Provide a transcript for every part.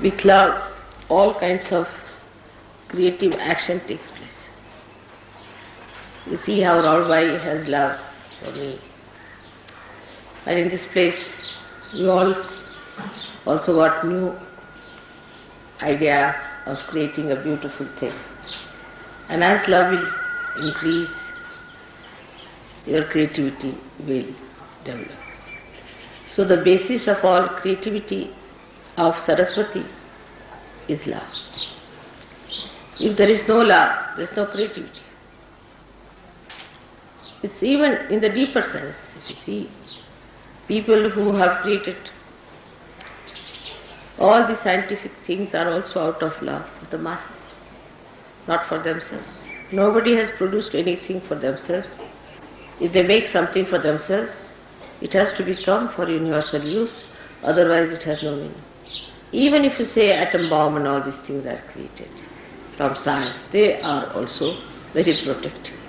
With love, all kinds of creative action takes place. You see how Raulbai has love for me. And in this place, we all also got new ideas of creating a beautiful thing. And as love will increase, your creativity will develop. So the basis of all creativity of Saraswati is love. If there is no love, there is no creativity. It's even in the deeper sense, if you see, people who have created all the scientific things are also out of love for the masses, not for themselves. Nobody has produced anything for themselves. If they make something for themselves, it has to become for universal use, otherwise it has no meaning. Even if you say atom bomb and all these things are created from science, they are also very protective.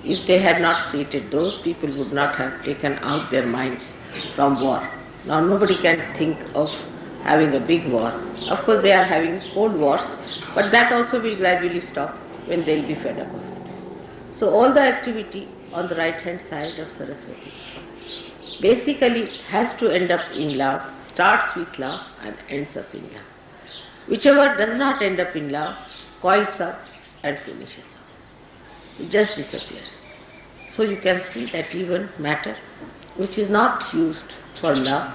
If they had not created those, people would not have taken out their minds from war. Now nobody can think of having a big war. Of course they are having cold wars, but that also will gradually stop when they will be fed up of it. So all the activity on the right hand side of Saraswati basically has to end up in love, starts with love and ends up in love. Whichever does not end up in love coils up and finishes up. It just disappears. So you can see that even matter which is not used for love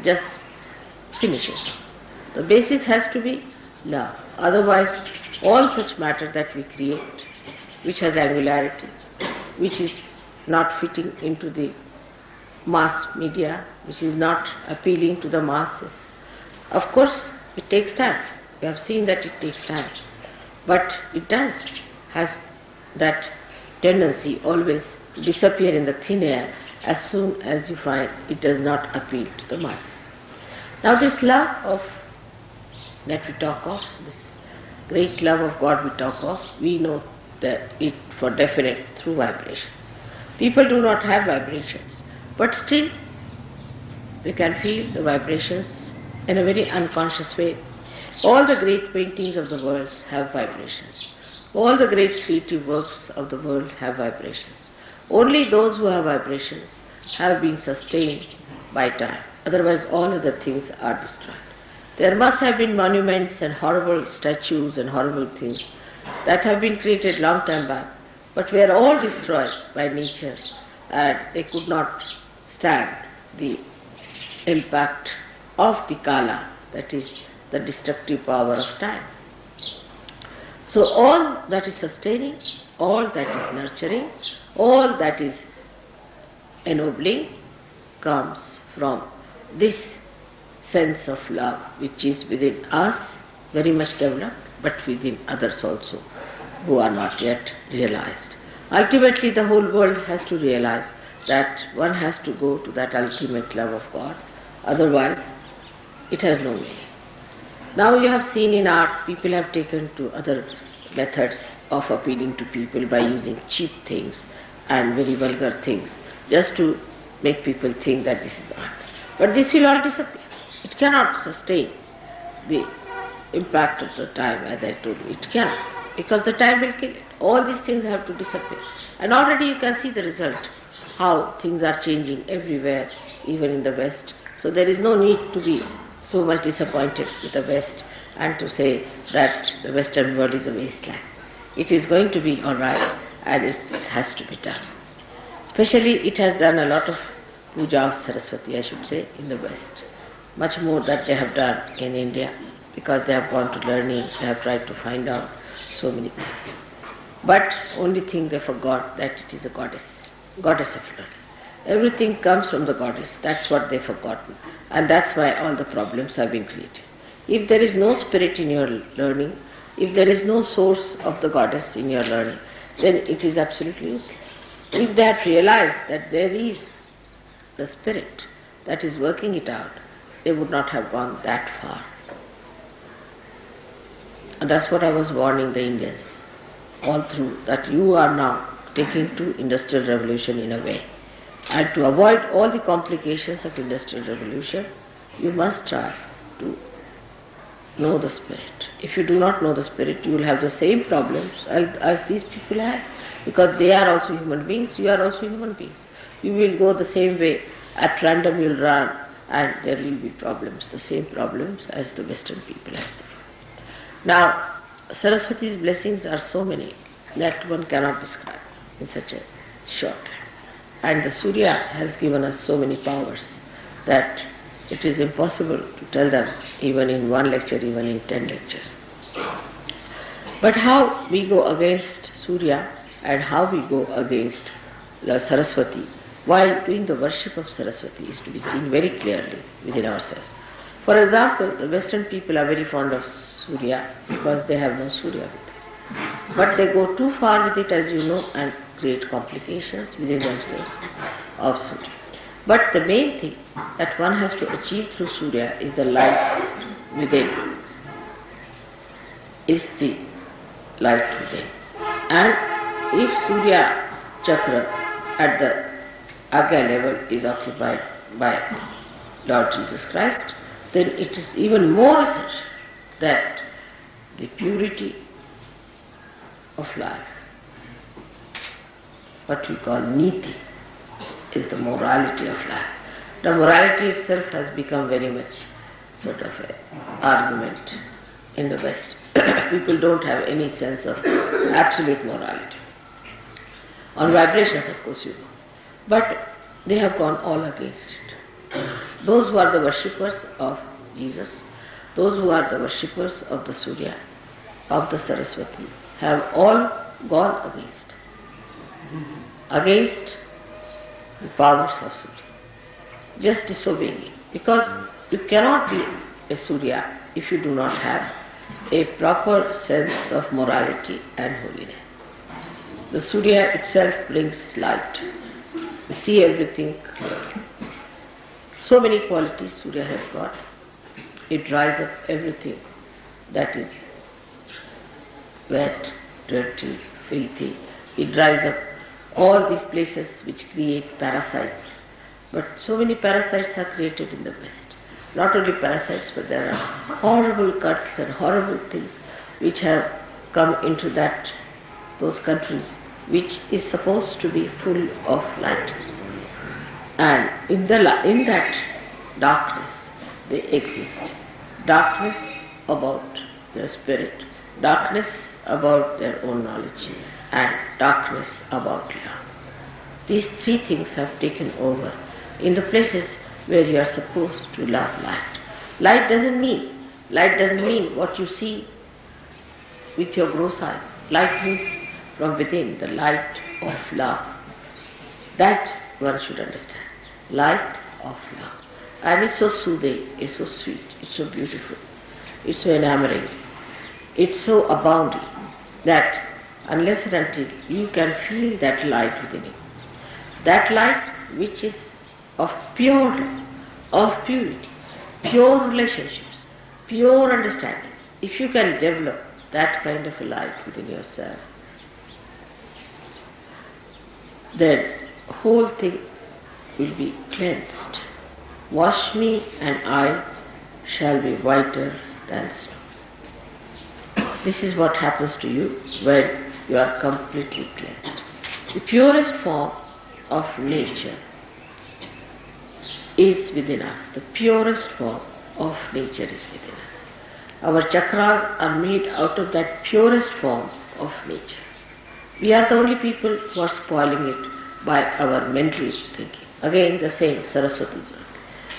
just finishes up. The basis has to be love. Otherwise all such matter that we create, which has angularity, which is not fitting into the mass media, which is not appealing to the masses. Of course, it takes time. We have seen that it takes time. But it has that tendency always to disappear in the thin air as soon as you find it does not appeal to the masses. Now this love that we talk of, this great love of God we talk of, we know that it for definite through vibrations. People do not have vibrations, but still they can feel the vibrations in a very unconscious way. All the great paintings of the world have vibrations. All the great creative works of the world have vibrations. Only those who have vibrations have been sustained by time. Otherwise all other things are destroyed. There must have been monuments and horrible statues and horrible things that have been created long time back, but were all destroyed by nature and they could not stand the impact of the kala, that is the destructive power of time. So all that is sustaining, all that is nurturing, all that is ennobling comes from this sense of love which is within us, very much developed, but within others also who are not yet realized. Ultimately the whole world has to realize that one has to go to that ultimate love of God, otherwise it has no meaning. Now you have seen in art, people have taken to other methods of appealing to people by using cheap things and very vulgar things, just to make people think that this is art. But this will all disappear. It cannot sustain the impact of the time, as I told you. It cannot, because the time will kill it. All these things have to disappear. And already you can see the result, how things are changing everywhere, even in the West. So there is no need to be so much disappointed with the West and to say that the Western world is a wasteland. It is going to be all right, and it has to be done. Especially it has done a lot of puja of Saraswati, I should say, in the West. Much more that they have done in India, because they have gone to learning, they have tried to find out so many things. But only thing they forgot, that it is a goddess of learning. Everything comes from the goddess, that's what they've forgotten. And that's why all the problems have been created. If there is no spirit in your learning, if there is no source of the goddess in your learning, then it is absolutely useless. If they had realized that there is the spirit that is working it out, they would not have gone that far. And that's what I was warning the Indians all through, that you are now taking to industrial revolution in a way. And to avoid all the complications of industrial revolution, you must try to know the Spirit. If you do not know the Spirit, you will have the same problems as these people have, because they are also human beings, you are also human beings. You will go the same way, at random you will run, and there will be problems, the same problems as the Western people have suffered. Now, Saraswati's blessings are so many that one cannot describe in such a short time. And the Surya has given us so many powers that it is impossible to tell them even in one lecture, even in 10 lectures. But how we go against Surya and how we go against the Saraswati while doing the worship of Saraswati is to be seen very clearly within ourselves. For example, the Western people are very fond of Surya because they have no Surya with them. But they go too far with it, as you know, and create complications within themselves of Surya. But the main thing that one has to achieve through Surya is the light within. Is the light within. And if Surya Chakra at the Agya level is occupied by Lord Jesus Christ, then it is even more essential that the purity of life, what we call niti, is the morality of life. The morality itself has become very much sort of an argument in the West. People don't have any sense of absolute morality. On vibrations, of course, you know. But they have gone all against it. Those who are the worshippers of Jesus, those who are the worshippers of the Surya, of the Saraswati, have all gone against the powers of Surya, just disobeying it. Because you cannot be a Surya if you do not have a proper sense of morality and holiness. The Surya itself brings light. You see everything clearly. So many qualities Surya has got. It dries up everything that is wet, dirty, filthy. It dries up all these places which create parasites. But so many parasites are created in the West. Not only parasites, but there are horrible cuts and horrible things which have come into those countries which is supposed to be full of light. And in that darkness they exist. Darkness about their spirit, darkness about their own knowledge, and darkness about love. These three things have taken over in the places where you are supposed to love light. Light doesn't mean what you see with your gross eyes. Light means from within, the light of love. That one should understand. Light of love. And it's so soothing, it's so sweet, it's so beautiful, it's so enamoring, it's so abounding that unless and until you can feel that light within you, that light which is of pure love, of purity, pure relationships, pure understanding, if you can develop that kind of a light within yourself, then the whole thing will be cleansed. Wash me and I shall be whiter than snow. This is what happens to you when you are completely cleansed. The purest form of nature is within us. The purest form of nature is within us. Our chakras are made out of that purest form of nature. We are the only people who are spoiling it by our mental thinking. Again, the same Saraswati's work.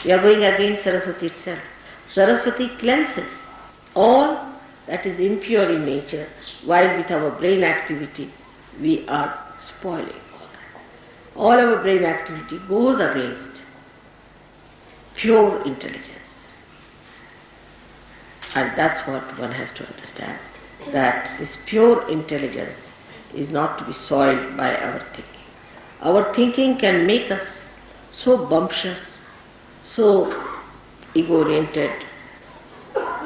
We are going against Saraswati itself. Saraswati cleanses all that is impure in nature, while with our brain activity we are spoiling all that. All our brain activity goes against pure intelligence. And that's what one has to understand, that this pure intelligence is not to be soiled by our thinking. Our thinking can make us so bumptious, so ego-oriented,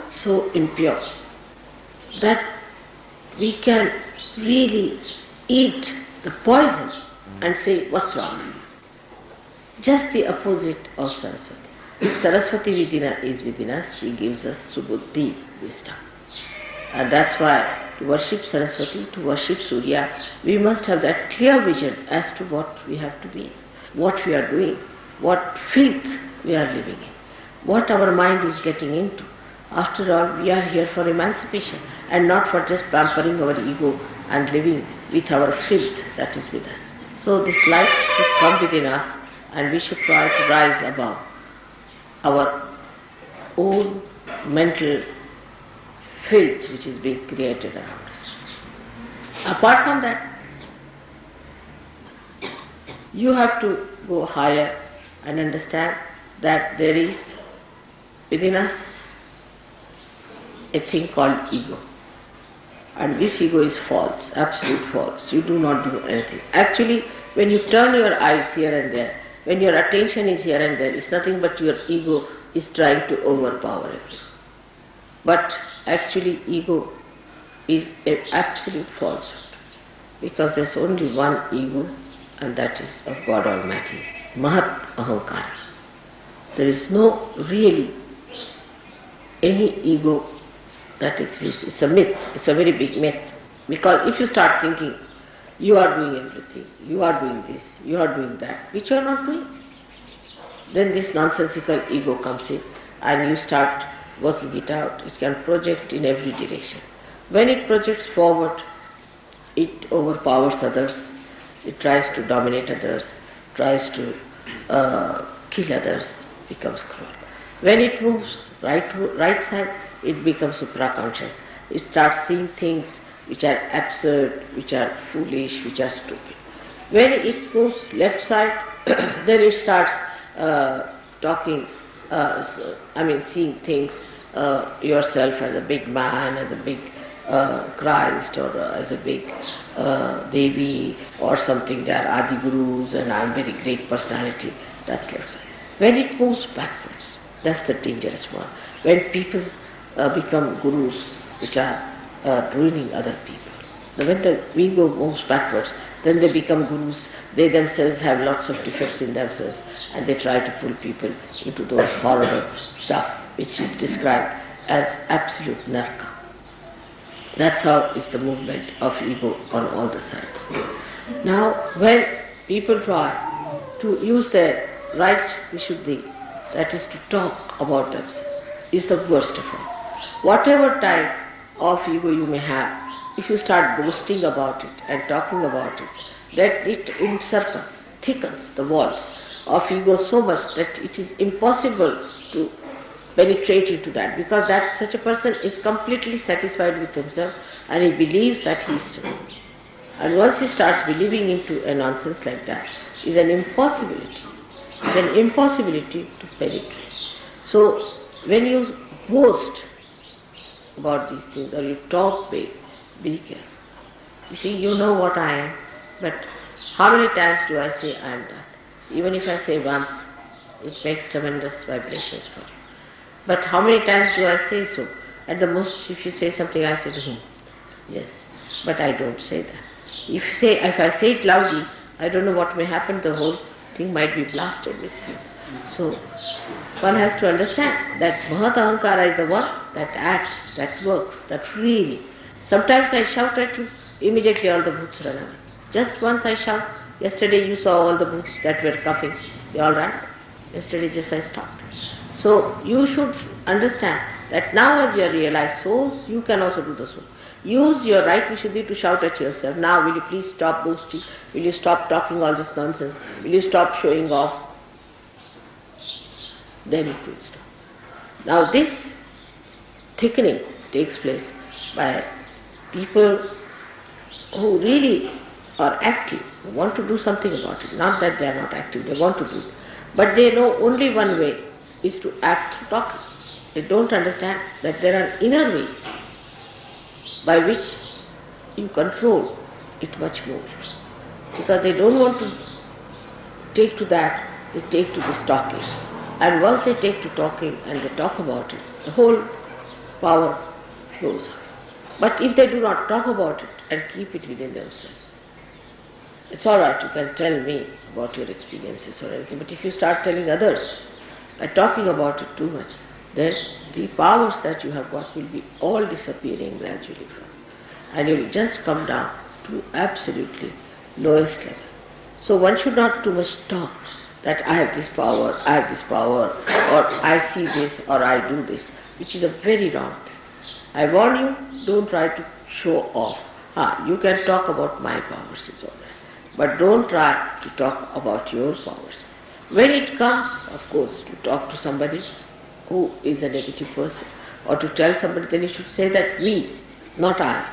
so impure, that we can really eat the poison and say, what's wrong? Just the opposite of Saraswati. If Sarasvati is within us, she gives us subuddhi, wisdom. And that's why to worship Saraswati, to worship Surya, we must have that clear vision as to what we have to be, what we are doing, what filth we are living in, what our mind is getting into. After all, we are here for emancipation and not for just pampering our ego and living with our filth that is with us. So this light should come within us and we should try to rise above our own mental filth which is being created around us. Apart from that, you have to go higher and understand that there is within us a thing called ego. And this ego is false, absolute false. You do not do anything. Actually, when you turn your eyes here and there, when your attention is here and there, it's nothing but your ego is trying to overpower everything. But actually, ego is an absolute falsehood, because there's only one ego, and that is of God Almighty, Mahat Ahankara. There is no really any ego that exists. It's a myth, it's a very big myth. Because if you start thinking, you are doing everything, you are doing this, you are doing that, which you are not doing, then this nonsensical ego comes in and you start working it out. It can project in every direction. When it projects forward, it overpowers others, it tries to dominate others, tries to kill others, becomes cruel. When it moves right side, it becomes supraconscious. It starts seeing things which are absurd, which are foolish, which are stupid. When it moves left side, then it starts talking, seeing things, yourself as a big man, as a big Christ, or as a big Devi, or something. They are Adi Gurus and I am very great personality. That's left side. When it moves backwards, that's the dangerous one. When people become gurus, which are ruining other people. When the ego moves backwards, then they become gurus. They themselves have lots of defects in themselves, and they try to pull people into those horrible stuff, which is described as absolute narka. That's how is the movement of ego on all the sides. Now, when people try to use their right vishuddhi, that is to talk about themselves, is the worst of all. Whatever type of ego you may have, if you start boasting about it and talking about it, that it encircles, thickens the walls of ego so much that it is impossible to penetrate into that, because that such a person is completely satisfied with himself and he believes that he is true. And once he starts believing into a nonsense like that, is an impossibility. It's an impossibility to penetrate. So when you boast about these things or you talk big, be careful. You see, you know what I am, but how many times do I say I am that? Even if I say once, it makes tremendous vibrations for you. But how many times do I say so? At the most, if you say something, I say to him, yes, but I don't say that. If I say it loudly, I don't know what may happen, the whole thing might be blasted with me. So, one has to understand that Mahat Ahankara is the one that acts, that works, that really. Sometimes I shout at you, immediately all the bhoots run away. Just once I shout. Yesterday you saw all the bhoots that were coughing, they all ran. Yesterday just I stopped. So you should understand that now as you are realized souls, you can also do the soul. Use your right vishuddhi to shout at yourself. Now will you please stop boasting? Will you stop talking all this nonsense? Will you stop showing off? Then it will stop. Now this thickening takes place by people who really are active, who want to do something about it. Not that they are not active, they want to do it. But they know only one way is to act through talking. They don't understand that there are inner ways by which you control it much more. Because they don't want to take to that, they take to this talking. And once they take to talking and they talk about it, the whole power flows away. But if they do not talk about it and keep it within themselves, it's all right, you can tell me about your experiences or anything, but if you start telling others, by talking about it too much, then the powers that you have got will be all disappearing gradually. And you will just come down to absolutely lowest level. So one should not too much talk that I have this power, or I see this, or I do this, which is a very wrong thing. I warn you, don't try to show off. You can talk about my powers, it's all right. But don't try to talk about your powers. When it comes, of course, to talk to somebody who is a negative person, or to tell somebody, then you should say that we, not I,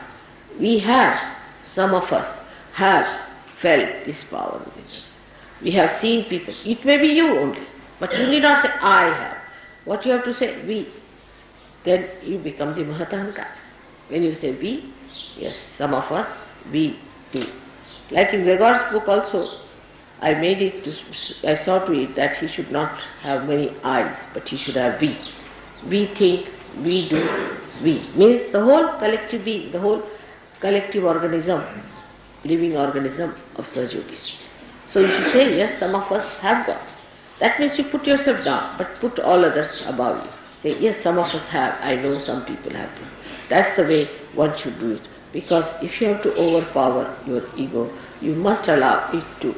we have, some of us have felt this power within us. We have seen people. It may be you only, but you need not say I have. What you have to say, we. Then you become the Mahatahankara. When you say we, yes, some of us, we do. Like in Gregor's book also, I saw to it that he should not have many I's, but he should have we. We think, we do, we. Means the whole collective being, the whole collective organism, living organism of Sahaja. So you should say, yes, some of us have got. That means you put yourself down, but put all others above you. Say, yes, some of us have, I know some people have this. That's the way one should do it. Because if you have to overpower your ego, you must allow it to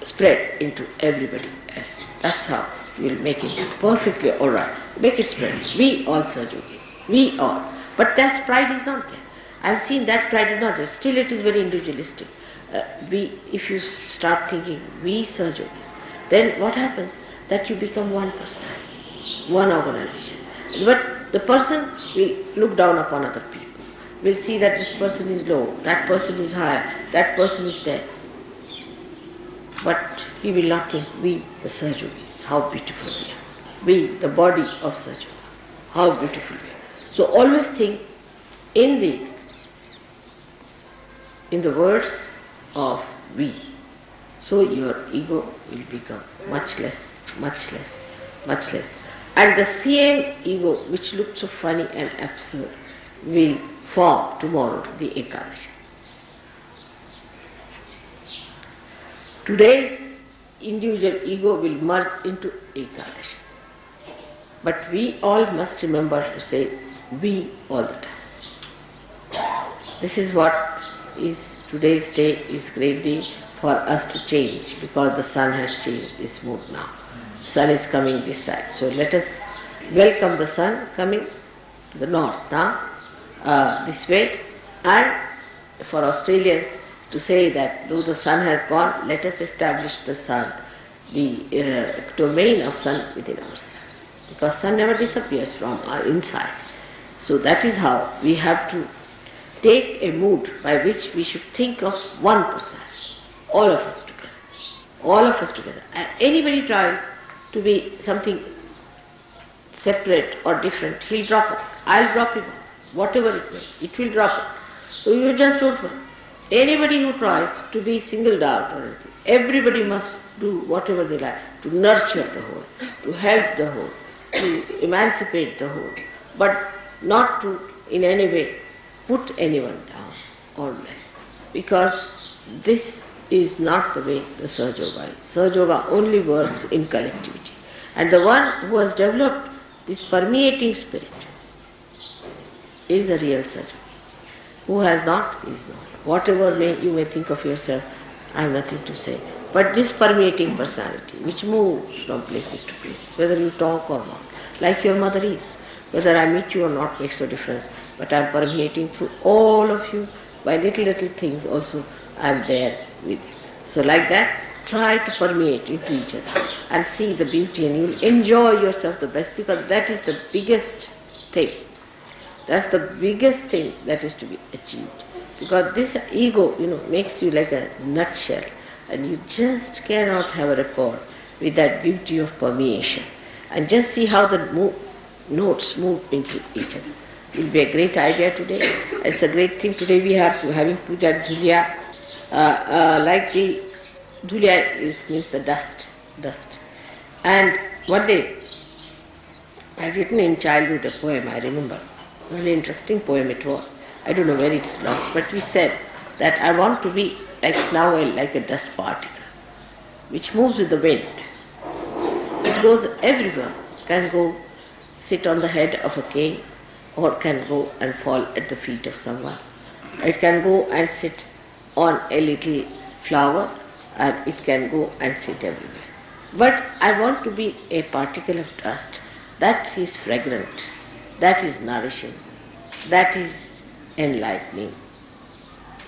spread into everybody else. That's how you will make it perfectly alright. Make it spread. We all Sahajogis. We all. But that pride is not there. I have seen that pride is not there. Still it is very individualistic. If you start thinking, we Sahajogis, then what happens? That you become one personality, one organization. But the person will look down upon other people. Will see that this person is low, that person is high, that person is there. But he will not think, we the Sahajogis, how beautiful we are. We, the body of Sahaja, how beautiful we are. So always think in the words of we. So your ego will become much less, much less, much less. And the same ego which looked so funny and absurd will form tomorrow the Ekadashi. Today's individual ego will merge into Ekadashi. But we all must remember to say we all the time. This is what is today's day is great day for us to change, because the sun has changed its mood now. The sun is coming this side. So let us welcome the sun coming to the north now, this way. And for Australians to say that though the sun has gone, let us establish the sun, the domain of sun within ourselves. Because sun never disappears from our inside. So that is how we have to take a mood by which we should think of one personality. All of us together. All of us together. And anybody tries to be something separate or different, he'll drop it. I'll drop him. Whatever it may, it will drop it. So you just don't worry. Anybody who tries to be singled out or anything, everybody must do whatever they like to nurture the whole, to help the whole, to emancipate the whole, but not to in any way put anyone down or less. Because this is not the way the Sahaja Yoga is. Sahaja Yoga only works in collectivity. And the one who has developed this permeating spirit is a real Sahaja. Who has not, is not. Whatever you may think of yourself, I have nothing to say. But this permeating personality, which moves from places to places, whether you talk or not, like your mother is, whether I meet you or not makes no difference, but I am permeating through all of you. By little things also I am there with you. So like that, try to permeate into each other and see the beauty, and you will enjoy yourself the best, because that is the biggest thing. That's the biggest thing that is to be achieved. Because this ego, makes you like a nutshell, and you just cannot have a rapport with that beauty of permeation. And just see how the notes move into each other. It will be a great idea today. It's a great thing. Today we are having puja dhulya. Like the dhulya means the dust. And one day I had written in childhood a poem, I remember. A very interesting poem it was. I don't know where it's lost, but we said that I want to be like a dust particle which moves with the wind. It It goes everywhere. Can go sit on the head of a king, or can go and fall at the feet of someone. It can go and sit on a little flower, and it can go and sit everywhere. But I want to be a particle of dust that is fragrant, that is nourishing, that is enlightening.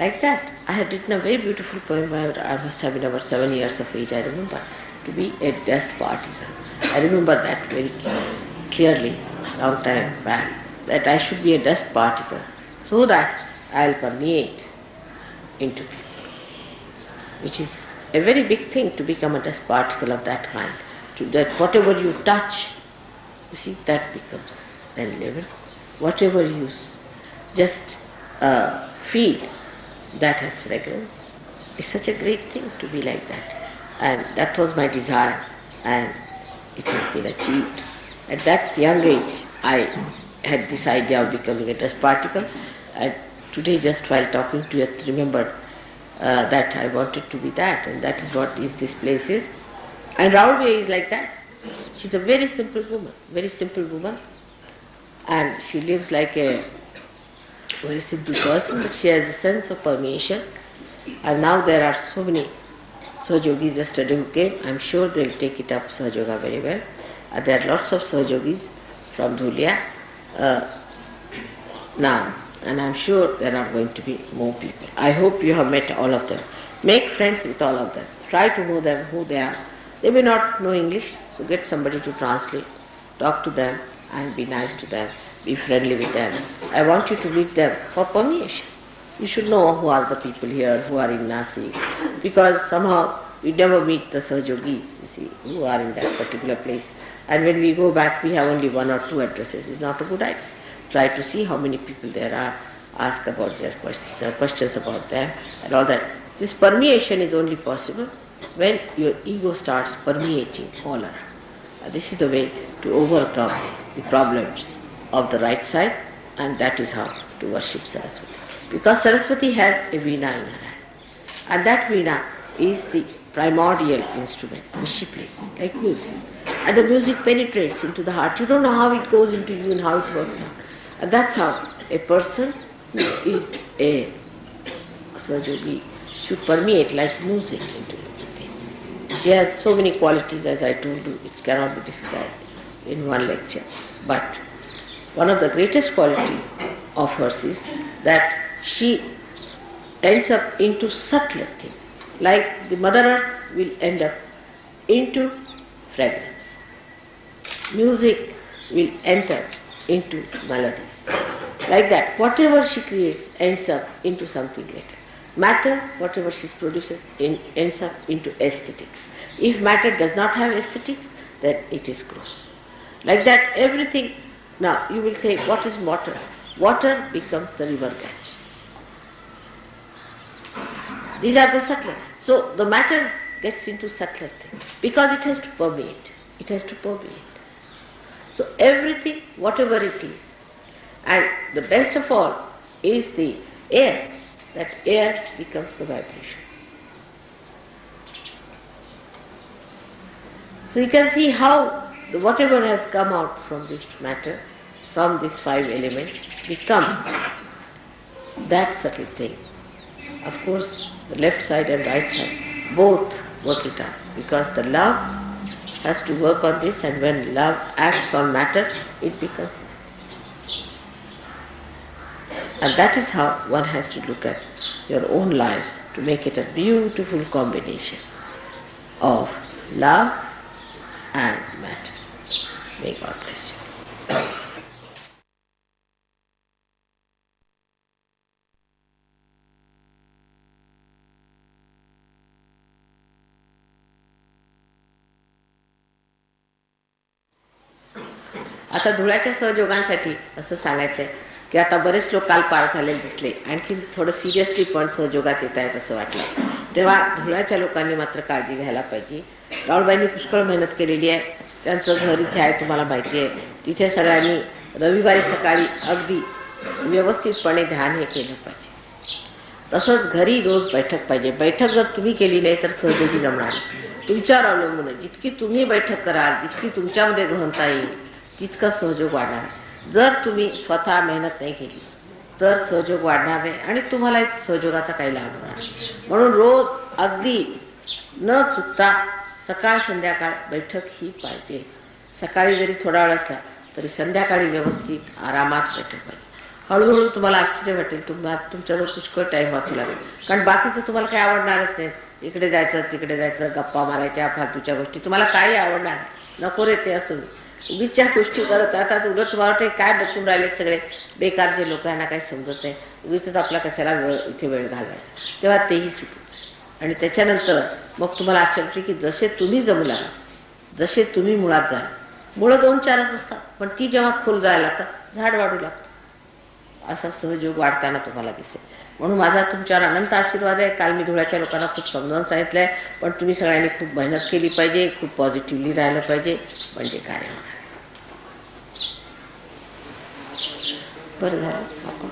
Like that. I had written a very beautiful poem. I must have been about 7 years of age, I remember, to be a dust particle. I remember that very clearly, long time back, that I should be a dust particle so that I'll permeate into people, which is a very big thing to become a dust particle of that kind. To that whatever you touch, you see, that becomes enlivened. Whatever you just feel, that has fragrance. It's such a great thing to be like that. And that was my desire, and it has been achieved. At that young age, I had this idea of becoming a dust particle, and today just while talking to you, I remembered that I wanted to be that, and that is what this place is. And Raulve is like that. She's a very simple woman, and she lives like a very simple person, but she has a sense of permeation. And now there are so many Sahajogis yesterday who came. I'm sure they'll take it up, Sahaja very well. There are lots of Sahajogis from Dhulia now, and I'm sure there are going to be more people. I hope you have met all of them. Make friends with all of them. Try to know them, who they are. They may not know English, so get somebody to translate. Talk to them and be nice to them. Be friendly with them. I want you to meet them for permeation. You should know who are the people here, who are in Nasik, because somehow we never meet the Sahajogis, you see, who are in that particular place. And when we go back, we have only 1 or 2 addresses. It's not a good idea. Try to see how many people there are, ask about their questions about them and all that. This permeation is only possible when your ego starts permeating all around. This is the way to overcome the problems of the right side, and that is how to worship Saraswati. Because Saraswati has a veena in her hand, and that veena is the primordial instrument which she plays, like music. And the music penetrates into the heart. You don't know how it goes into you and how it works out. And that's how a person who is a Sahajogi should permeate like music into everything. She has so many qualities, as I told you, it cannot be described in one lecture. But one of the greatest qualities of hers is that she ends up into subtler things. Like the Mother Earth will end up into fragrance. Music will enter into melodies. Like that, whatever she creates ends up into something later. Matter, whatever she produces, ends up into aesthetics. If matter does not have aesthetics, then it is gross. Like that, everything. Now, you will say, what is water? Water becomes the river Ganges. These are the subtler. So, the matter gets into subtler things because it has to permeate. It has to permeate. So, everything, whatever it is, and the best of all is the air. That air becomes the vibrations. So, you can see how whatever has come out from this matter, from these 5 elements, becomes that subtle thing. Of course, the left side and right side both work it out, because the love has to work on this, and when love acts on matter, it becomes that. And that is how one has to look at your own lives to make it a beautiful combination of love and matter. May God bless you. आता धुळ्याच्या सहयोगांसाठी असं सांगायचं आहे की आता बरेच लोक काल पार झालेले दिसले, आणखी थोडं सिरियसली पण सहयोगात येत आहेत असं वाटलं. तेव्हा धुळ्याच्या लोकांनी मात्र काळजी घ्यायला पाहिजे. राहुलबाईंनी पुष्कळ मेहनत केलेली आहे. त्यांचं घर इथे आहे, तुम्हाला माहिती आहे. तिथे सगळ्यांनी रविवारी सकाळी अगदी व्यवस्थितपणे ध्यान हे केलं पाहिजे. तसंच घरी रोज बैठक पाहिजे. बैठक जर तुम्ही केली नाही तर सहयोगी जमणार नाही. तुमच्यावर अवलंबून आहे. जितकी तुम्ही बैठक कराल, जितकी तुमच्यामध्ये गहनता येईल, तितकं सहयोग वाढणार. जर तुम्ही स्वतः मेहनत नाही केली तर सहयोग वाढणार नाही आणि तुम्हाला सहयोगाचा काही लाभ होणार नाही. म्हणून रोज अगदी न चुकता सकाळ संध्याकाळ बैठक ही पाहिजे. सकाळी जरी थोडा वेळ असला तरी संध्याकाळी व्यवस्थित आरामात बैठक पाहिजे. हळूहळू तुम्हाला आश्चर्य वाटेल, तुमच्याजवळ पुष्कळ टाईम वाचू लागेल. कारण बाकीचं तुम्हाला काही आवडणारच नाही. इकडे जायचं तिकडे जायचं, गप्पा मारायच्या, फालतूच्या गोष्टी तुम्हाला काही आवडणार नाही. नको रे ते असं उगीच्या गोष्टी करत राहतात. उलट तुम्हाला वाटते काय बघून राहिलेत सगळे बेकार जे लोक, यांना काही समजत नाही, उगीच आपला कशाला इथे वेळ घालवायचा. तेव्हा तेही सुटू. आणि त्याच्यानंतर मग तुम्हाला आश्चर्य वाटते की जसे तुम्ही जमू लागला, जसे तुम्ही मुळात जाल. मुळं 2-4च असतात, पण ती जेव्हा खोल जायला लागतात झाड वाढू लागतं. असा सहयोग वाढताना तुम्हाला दिसेल. म्हणून माझा तुमच्यावर अनंत आशीर्वाद आहे. काल मी धुळ्याच्या लोकांना खूप समजावून सांगितलं आहे, पण तुम्ही सगळ्यांनी खूप मेहनत केली पाहिजे, खूप पॉझिटिव्हली राहिलं पाहिजे, म्हणजे कार्य होणार. बरं झालं आपण